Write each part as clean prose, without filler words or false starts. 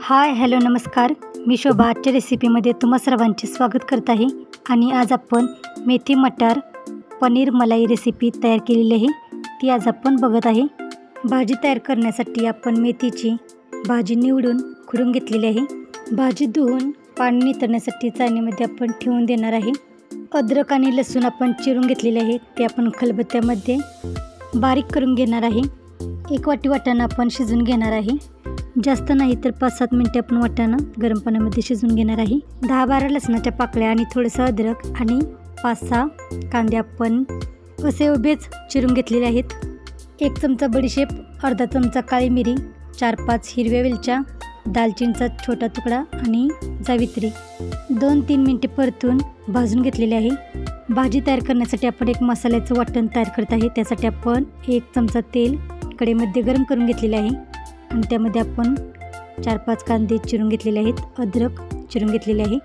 Hi hello नमस्कार. मी शोभा. आजच्या रेसिपीमध्ये तुम्हा सर्वांचे स्वागत करत आहे. आणि आज आपण मेथी मटार पनीर मलाई रेसिपी तयार केलेली आहे, ती आज आपण बघत आहे. भाजी तयार करण्यासाठी आपण मेथीची भाजी निवडून खुडून घेतलेली आहे. भाजी धुवून पाणी नितळण्यासाठी चाळणीमध्ये आपण ठेवून देणार आहे. अद्रक आणि लसूण आपण चिरून घेतलेले आहे, ते आपण खलबत्त्यामध्ये बारीक करून घेणार आहे. 1 वाटी वाटाणा आपण शिजवून घेणार आहे. जास्त नाही तर 5-7 मिनिटे आपण वाटाणा गरम पाण्यामध्ये शिजवून घेणार आहे. 10-12 लसणाच्या पाकळ्या आणि थोडंसं अद्रक आणि 5-6 कांदे आपण असे उभेच चिरून घेतलेले आहेत. 1 चमचा बडीशेप, अर्धा चमचा काळी मिरी, 4-5 हिरव्या वेलच्या, दालचिनीचा छोटा तुकडा आणि जावित्री 2-3 मिनिटे परतून भाजून घेतलेले आहे. भाजी तयार करण्यासाठी आपण एक मसाल्याचं वाटण तयार करत आहे. त्यासाठी आपण 1 चमचा तेल कढईमध्ये गरम करून घेतलेले आहे आणि त्यामध्ये आपण 4-5 कांदे चिरून घेतलेले आहेत, अद्रक चिरून घेतलेले आहे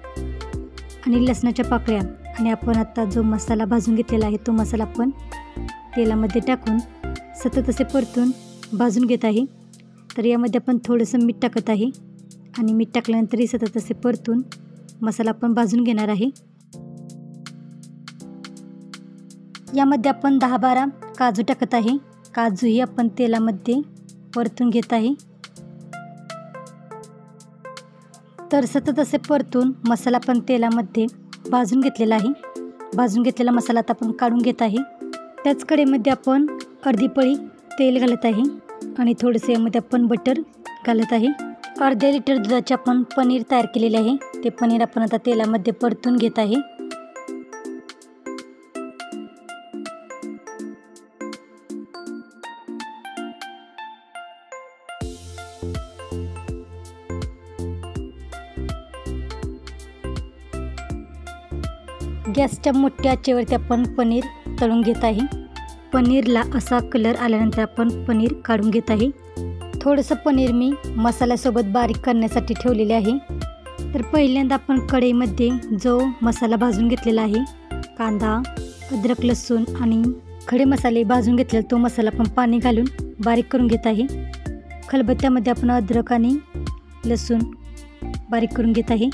आणि लसणाच्या पाकळ्या. आणि आपण आता जो मसाला भाजून घेतलेला आहे तो मसाला आपण तेलामध्ये टाकून सतत असे परतून भाजून घेत आहे. तर यामध्ये आपण थोडंसं मीठ टाकत आहे आणि मीठ टाकल्यानंतरही सतत असे परतून मसाला आपण भाजून घेणार आहे. यामध्ये आपण 10-12 काजू टाकत आहे. काजूही आपण तेलामध्ये परतून घेत आहे. तर सतत असे परतून मसाला पण तेलामध्ये भाजून घेतलेला आहे. भाजून घेतलेला मसाला आता आपण काढून घेत आहे. त्याच कढईमध्ये आपण अर्धी पळी तेल घालत आहे आणि थोडेसे यामध्ये आपण बटर घालत आहे. अर्ध्या लिटर दुधाचे आपण पनीर तयार केलेले आहे. ते पनीर आपण आता तेलामध्ये परतून घेत आहे. गॅसच्या मोठ्या आचेवरती आपण पनीर तळून घेत आहे. पनीरला असा कलर आल्यानंतर आपण पनीर काढून घेत आहे. थोडंसं पनीर मी मसाल्यासोबत बारीक करण्यासाठी ठेवलेले आहे. तर पहिल्यांदा आपण कढईमध्ये जो मसाला भाजून घेतलेला आहे, कांदा, अद्रक, लसूण आणि खडे मसाले भाजून घेतलेला तो मसाला आपण पाणी घालून बारीक करून घेत आहे. खलबत्त्यामध्ये आपण अद्रक आणि लसूण बारीक करून घेत आहे.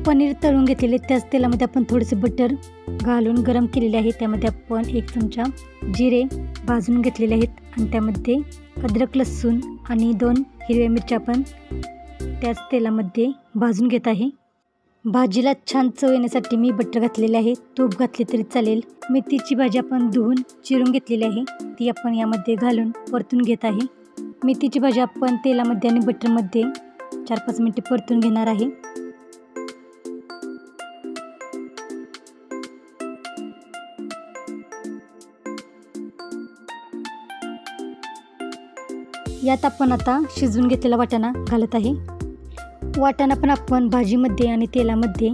पनीर तळून घेतलेले त्याच तेलामध्ये आपण थोडेसे बटर घालून गरम केलेले आहे. त्यामध्ये आपण 1 चमचा जिरे भाजून घेतलेले आहेत आणि त्यामध्ये अद्रक, लसूण आणि 2 हिरव्या मिरच्या आपण त्याच तेलामध्ये भाजून घेत आहे. भाजीला छान चव येण्यासाठी मी बटर घातलेले आहे, तूप घातले तरी चालेल. मेथीची भाजी आपण धुवून चिरून घेतलेली आहे, ती आपण यामध्ये घालून परतून घेत आहे. मेथीची भाजी आपण तेलामध्ये आणि बटरमध्ये 4-5 मिनिटे परतून घेणार आहे. यात आपण आता शिजवून घेतलेला वाटाणा घालत आहे. वाटाणा पण आपण भाजीमध्ये आणि तेलामध्ये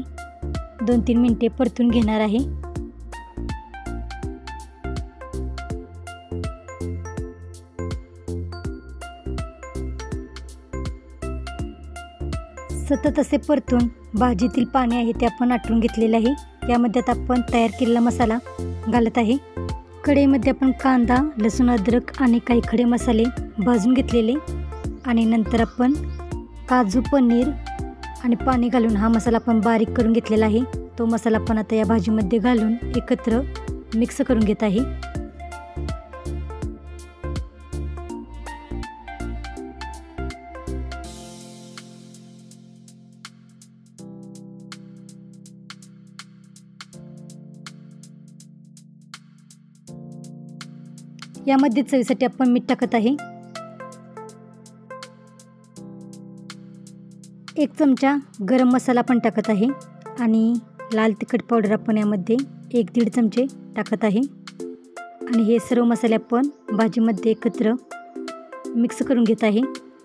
2-3 मिनिटे परतून घेणार आहे. सतत असे परतून भाजीतील पाणी आहे ते आपण आटून घेतलेलं आहे. यामध्ये आता आपण तयार केलेला मसाला घालत आहे. कढईमध्ये आपण कांदा, लसूण, अद्रक आणि काही खडे मसाले भाजून घेतलेले आणि नंतर आपण काजू, पनीर आणि पाणी घालून हा मसाला आपण बारीक करून घेतलेला आहे. तो मसाला आपण आता या भाजीमध्ये घालून एकत्र मिक्स करून घेत आहे. यामध्ये चवीसाठी आपण मीठ टाकत आहे. 1 चमचा गरम मसाला पण टाकत आहे आणि लाल तिखट पावडर आपण यामध्ये 1-1.5 चमचे टाकत आहे. आणि हे सर्व मसाले आपण भाजीमध्ये एकत्र मिक्स करून घेत आहे.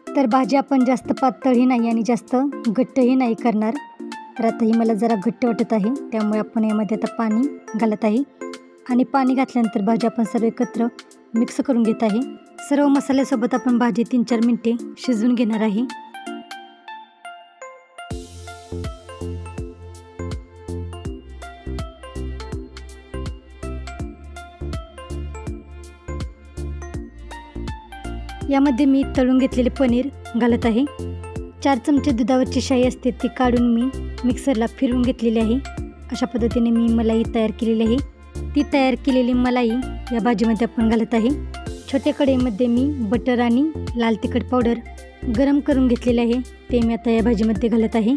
तर भाजी आपण जास्त पातळही नाही आणि जास्त घट्टही नाही करणार. तर आता ही मला जरा घट्ट वाटत आहे, त्यामुळे आपण यामध्ये आता पाणी घालत आहे आणि पाणी घातल्यानंतर भाजी आपण सर्व एकत्र मिक्स करून घेत आहे. सर्व मसाल्यासोबत आपण भाजी 3-4 मिनिटे शिजवून घेणार आहे. यामध्ये मी तळून घेतलेले पनीर घालत आहे 4 चमचे दुधावरची शाई असते ती काढून मी मिक्सरला फिरवून घेतलेली आहे। अशा पद्धतीने मी मलाई तयार केलेली आहे। ती तयार केलेली मलाई या भाजीमध्ये आपण घालत आहे। छोट्या कढईमध्ये मी बटर आणि लाल तिखट पावडर गरम करून घेतलेले आहे, ते मी आता या भाजीमध्ये घालत आहे।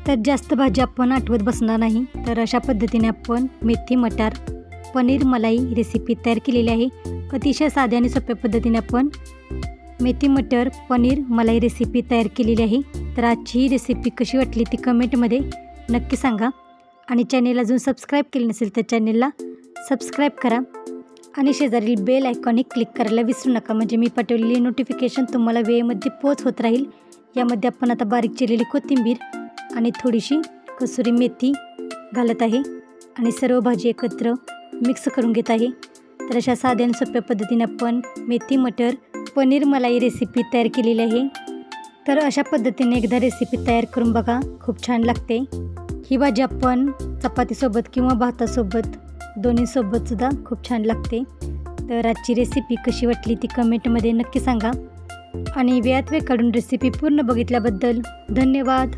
तर जास्त भाजी आपण आठवत बसणार नाही, तर अशा पद्धतीने आपण मेथी मटार पनीर मलाई रेसिपी तयार केलेली आहे। अतिशय साध्या आणि सोप्या पद्धतीने आपण मेथी मटर पनीर मलाई रेसिपी तयार केलेली आहे। तर आजची ही रेसिपी कशी वाटली ती कमेंटमध्ये नक्की सांगा आणि चॅनेल अजून सबस्क्राईब केले नसेल तर चॅनेलला सबस्क्राईब करा आणि शेजारील बेल आयकॉन क्लिक करायला विसरू नका, म्हणजे मी पाठवलेली नोटिफिकेशन तुम्हाला वेळेमध्ये पोच होत राहील। यामध्ये आपण आता बारीक चिरलेली कोथिंबीर आणि थोडीशी कसुरी मेथी घालत आहे आणि सर्व भाजी एकत्र मिक्स करून घेत आहे। तर अशा साध्या आणि सोप्या पद्धतीने आपण मेथी मटर पनीर मलाई रेसिपी तयार केलेली आहे। तर अशा पद्धतीने एकदा रेसिपी तयार करून बघा, खूप छान लागते। ही भाजी आपण चपातीसोबत किंवा भातासोबत दोन्हीसोबतसुद्धा खूप छान लागते। तर आजची रेसिपी कशी वाटली ती कमेंटमध्ये नक्की सांगा आणि वेळात वेळ काढून रेसिपी पूर्ण बघितल्याबद्दल धन्यवाद।